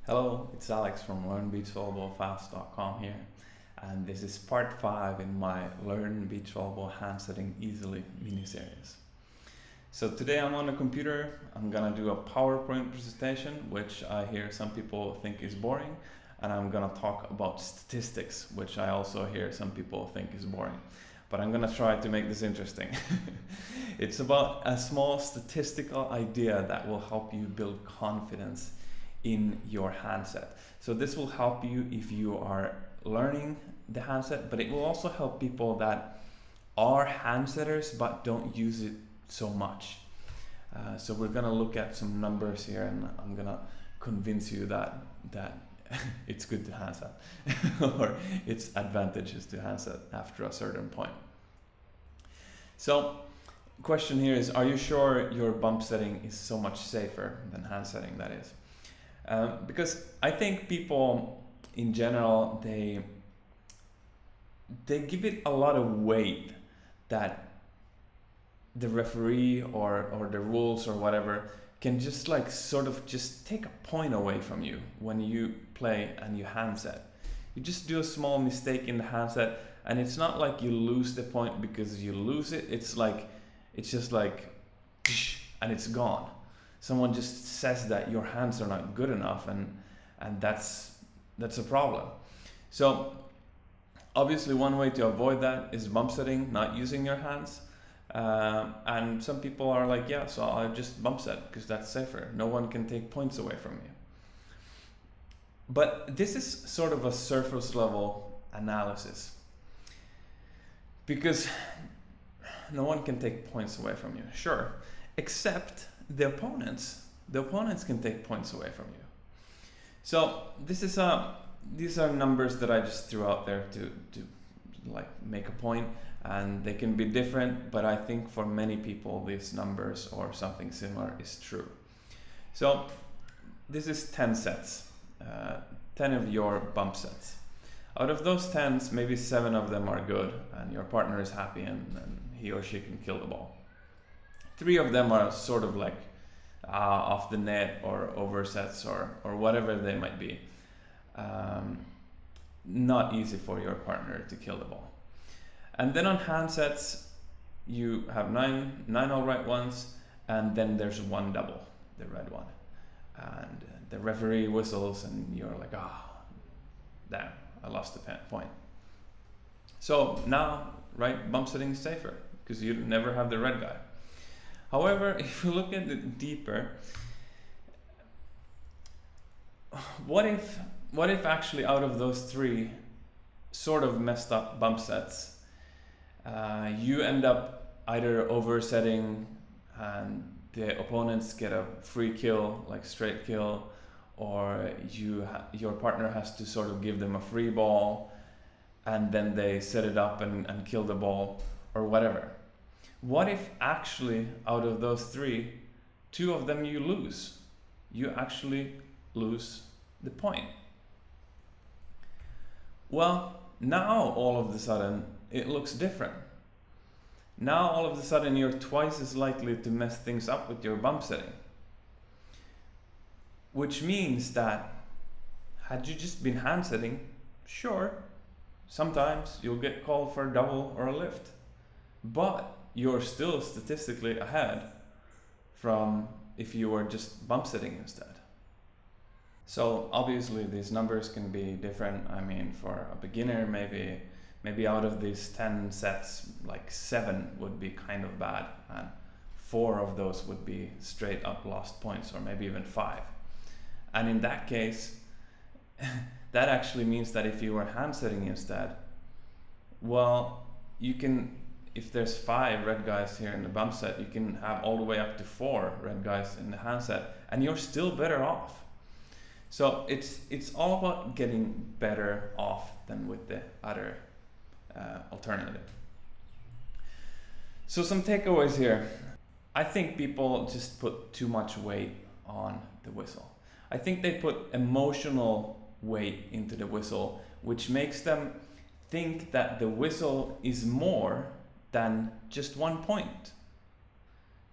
Hello, it's Alex from LearnBeachVolleyballFast.com here, and this is part 5 in my Learn Beach Volleyball Handsetting Easily mini-series. So today I'm on a computer. I'm gonna do a PowerPoint presentation, which I hear some people think is boring, and I'm gonna talk about statistics, which I also hear some people think is boring. But I'm gonna try to make this interesting. It's about a small statistical idea that will help you build confidence in your handset. So this will help you if you are learning the handset, but it will also help people that are handsetters but don't use it so much. So we're gonna look at some numbers here, and I'm gonna convince you that it's good to handset or it's advantageous to handset after a certain point. So question here is, are you sure your bump setting is so much safer than hand setting, that is? Because I think people in general, they give it a lot of weight that the referee or the rules or whatever can just like sort of just take a point away from you when you play and you handset. You just do a small mistake in the handset, and it's not like you lose the point because you lose it. It's just like and it's gone. Someone just says that your hands are not good enough, and that's a problem. So obviously one way to avoid that is bump setting, not using your hands. And some people are like, yeah, so I'll just bump set because that's safer. No one can take points away from you. But this is sort of a surface level analysis, because no one can take points away from you, sure, except the opponents. The opponents can take points away from you. So these are numbers that I just threw out there to like make a point, and they can be different, but I think for many people these numbers or something similar is true. So this is 10 sets, 10 of your bump sets. Out of those 10s, maybe 7 of them are good and your partner is happy and he or she can kill the ball. 3 of them are sort of like off the net or oversets or whatever they might be. Not easy for your partner to kill the ball. And then on handsets, you have 9 all right ones, and then there's 1 double, the red one. And the referee whistles and you're like, damn, I lost the point. So now, right, bump setting is safer because you never have the red guy. However, if you look at it deeper, what if actually out of those 3 sort of messed up bump sets, you end up either oversetting and the opponents get a free kill, like straight kill, or your partner has to sort of give them a free ball and then they set it up and kill the ball or whatever. What if actually out of those 3, 2 of them you lose? You actually lose the point. Well, now all of a sudden it looks different. Now all of a sudden you're twice as likely to mess things up with your bump setting. Which means that had you just been hand setting, sure, sometimes you'll get called for a double or a lift, but you're still statistically ahead from if you were just bump setting instead. So obviously these numbers can be different. I mean, for a beginner, maybe out of these 10 sets, like 7 would be kind of bad, and 4 of those would be straight up lost points, or maybe even 5. And in that case, that actually means that if you were hand setting instead, well, you can, if there's 5 red guys here in the bump set, you can have all the way up to 4 red guys in the handset, and you're still better off. So it's all about getting better off than with the other alternative. So some takeaways here. I think people just put too much weight on the whistle. I think they put emotional weight into the whistle, which makes them think that the whistle is more than just 1 point.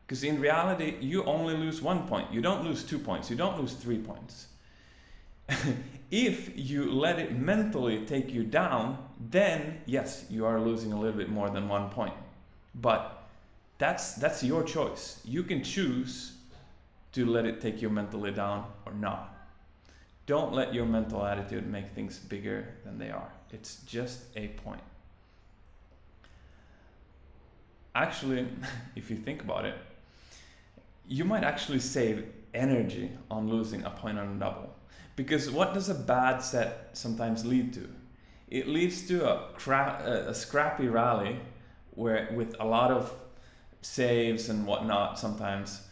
Because in reality, you only lose 1 point. You don't lose 2 points. You don't lose 3 points. If you let it mentally take you down, then yes, you are losing a little bit more than 1 point. But that's your choice. You can choose to let it take you mentally down or not. Don't let your mental attitude make things bigger than they are. It's just a point. Actually, if you think about it, you might actually save energy on losing a point on a double. Because what does a bad set sometimes lead to? It leads to a scrappy rally with a lot of saves and whatnot sometimes,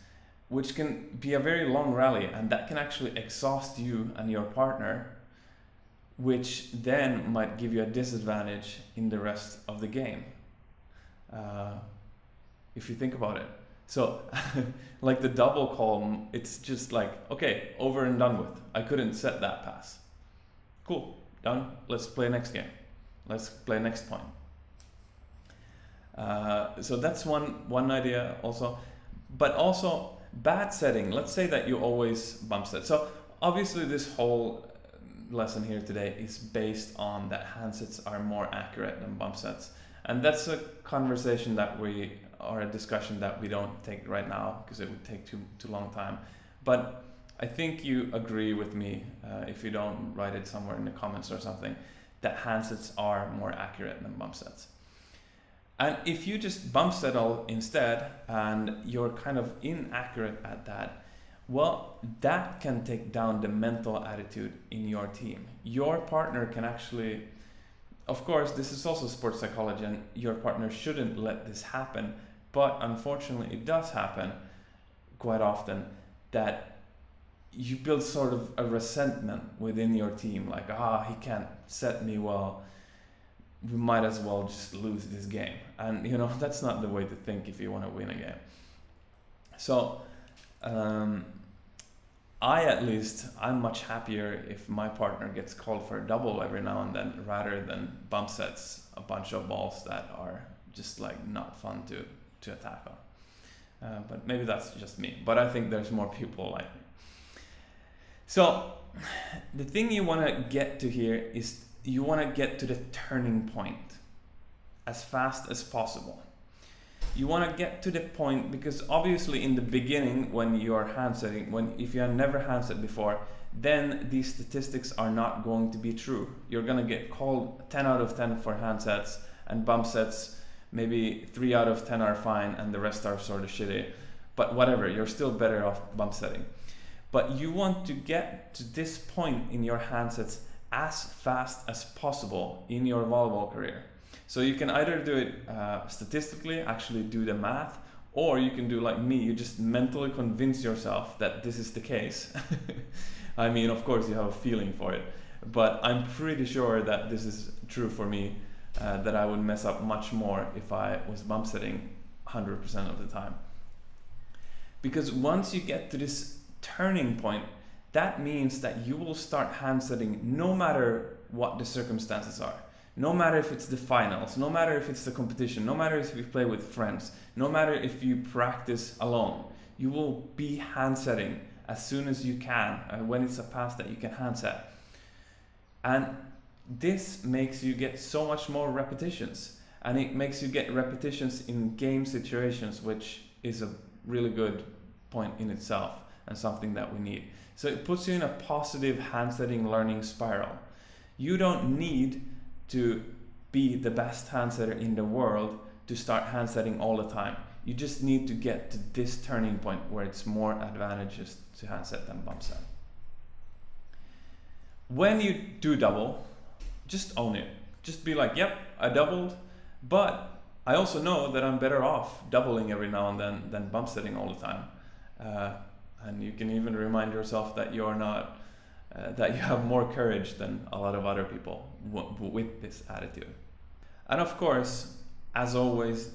which can be a very long rally, and that can actually exhaust you and your partner, which then might give you a disadvantage in the rest of the game. If you think about it. So, like the double call, it's just like, okay, over and done with. I couldn't set that pass. Cool, done. Let's play next game. Let's play next point. So that's one idea also. But also, bad setting. Let's say that you always bump set. So obviously this whole lesson here today is based on that handsets are more accurate than bump sets. And that's a conversation or a discussion that we don't take right now because it would take too long time. But I think you agree with me, if you don't, write it somewhere in the comments or something, that handsets are more accurate than bump sets. And if you just bump settle instead and you're kind of inaccurate at that, well, that can take down the mental attitude in your team. Your partner can actually, of course, this is also sports psychology, and your partner shouldn't let this happen, but unfortunately it does happen quite often, that you build sort of a resentment within your team, like, he can't set me well, we might as well just lose this game. And that's not the way to think if you want to win a game. So I'm much happier if my partner gets called for a double every now and then, rather than bump sets a bunch of balls that are just like not fun to attack on. But maybe that's just me, but I think there's more people like me. So the thing you want to get to here is you want to get to the turning point as fast as possible. You want to get to the point because obviously in the beginning, when you're handsetting, if you have never handset before, then these statistics are not going to be true. You're going to get called 10 out of 10 for handsets, and bump sets, maybe 3 out of 10 are fine and the rest are sort of shitty. But whatever, you're still better off bump setting. But you want to get to this point in your handsets as fast as possible in your volleyball career. So you can either do it statistically, actually do the math, or you can do like me, you just mentally convince yourself that this is the case. I mean, of course you have a feeling for it, but I'm pretty sure that this is true for me, that I would mess up much more if I was bump setting 100% of the time. Because once you get to this turning point, that means that you will start handsetting no matter what the circumstances are. No matter if it's the finals, no matter if it's the competition, no matter if you play with friends, no matter if you practice alone, you will be handsetting as soon as you can, when it's a pass that you can handset. And this makes you get so much more repetitions, and it makes you get repetitions in game situations, which is a really good point in itself and something that we need. So it puts you in a positive handsetting learning spiral. You don't need to be the best handsetter in the world to start handsetting all the time. You just need to get to this turning point where it's more advantageous to handset than bump set. When you do double, just own it. Just be like, yep, I doubled, but I also know that I'm better off doubling every now and then than bump setting all the time. And you can even remind yourself that you're not, that you have more courage than a lot of other people with this attitude. And of course, as always,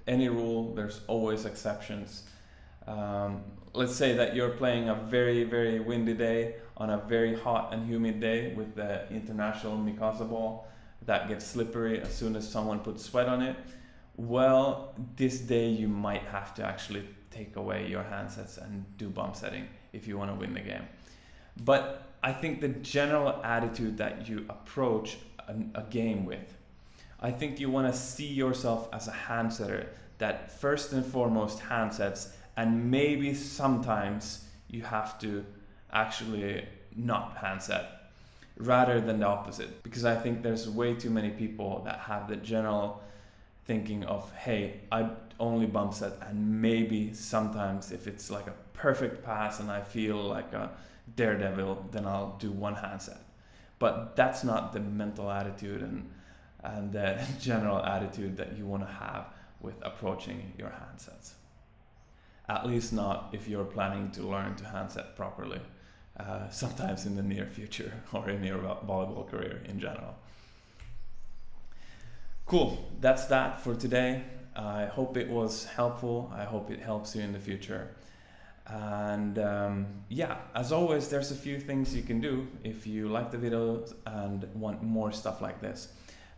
any rule, there's always exceptions. Let's say that you're playing a very, very windy day on a very hot and humid day with the international Mikasa ball that gets slippery as soon as someone puts sweat on it. Well, this day you might have to actually take away your handsets and do bump setting if you want to win the game. But I think the general attitude that you approach a game with, I think you want to see yourself as a handsetter that first and foremost handsets, and maybe sometimes you have to actually not handset rather than the opposite. Because I think there's way too many people that have the general thinking of, hey, I only bump set, and maybe sometimes if it's like a perfect pass and I feel like a daredevil, then I'll do one handset. But that's not the mental attitude and the general attitude that you want to have with approaching your handsets. At least not if you're planning to learn to handset properly, sometimes in the near future or in your volleyball career in general. Cool, that's that for today. I hope it was helpful. I hope it helps you in the future. And yeah, as always, there's a few things you can do if you like the video and want more stuff like this.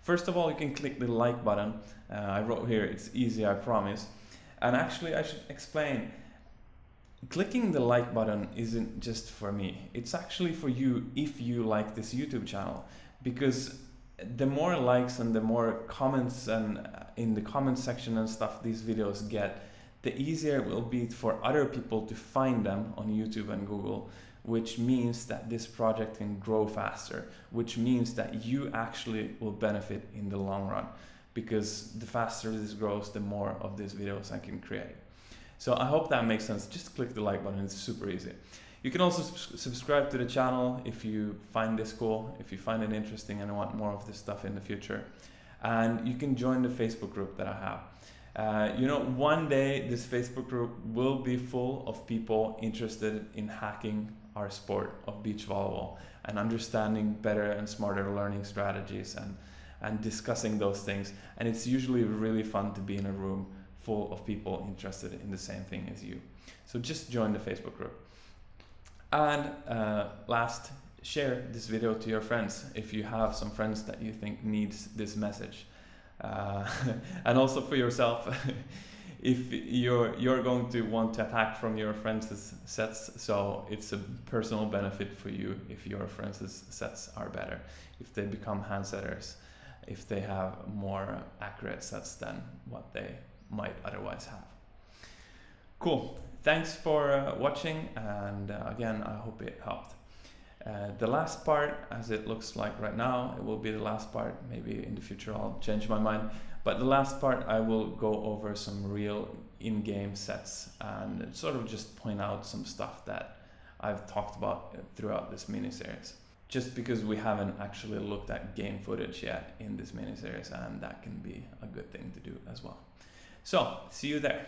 First of all, you can click the like button. I wrote here, it's easy, I promise. And actually, I should explain, clicking the like button isn't just for me. It's actually for you if you like this YouTube channel. Because the more likes and the more comments and in the comment section and stuff these videos get, the easier it will be for other people to find them on YouTube and Google, which means that this project can grow faster, which means that you actually will benefit in the long run, because the faster this grows, the more of these videos I can create. So I hope that makes sense. Just click the like button, it's super easy. You can also subscribe to the channel if you find this cool, if you find it interesting and want more of this stuff in the future. And you can join the Facebook group that I have. You know, one day this Facebook group will be full of people interested in hacking our sport of beach volleyball and understanding better and smarter learning strategies and discussing those things. And it's usually really fun to be in a room full of people interested in the same thing as you. So just join the Facebook group. And last, share this video to your friends if you have some friends that you think needs this message. And also for yourself, if you're going to want to attack from your friends' sets, so it's a personal benefit for you if your friends' sets are better, if they become handsetters, if they have more accurate sets than what they might otherwise have. Cool. Thanks for watching, and again, I hope it helped. The last part, as it looks like right now, it will be the last part. Maybe in the future I'll change my mind. But the last part, I will go over some real in-game sets and sort of just point out some stuff that I've talked about throughout this mini-series. Just because we haven't actually looked at game footage yet in this mini-series, and that can be a good thing to do as well. So, see you there.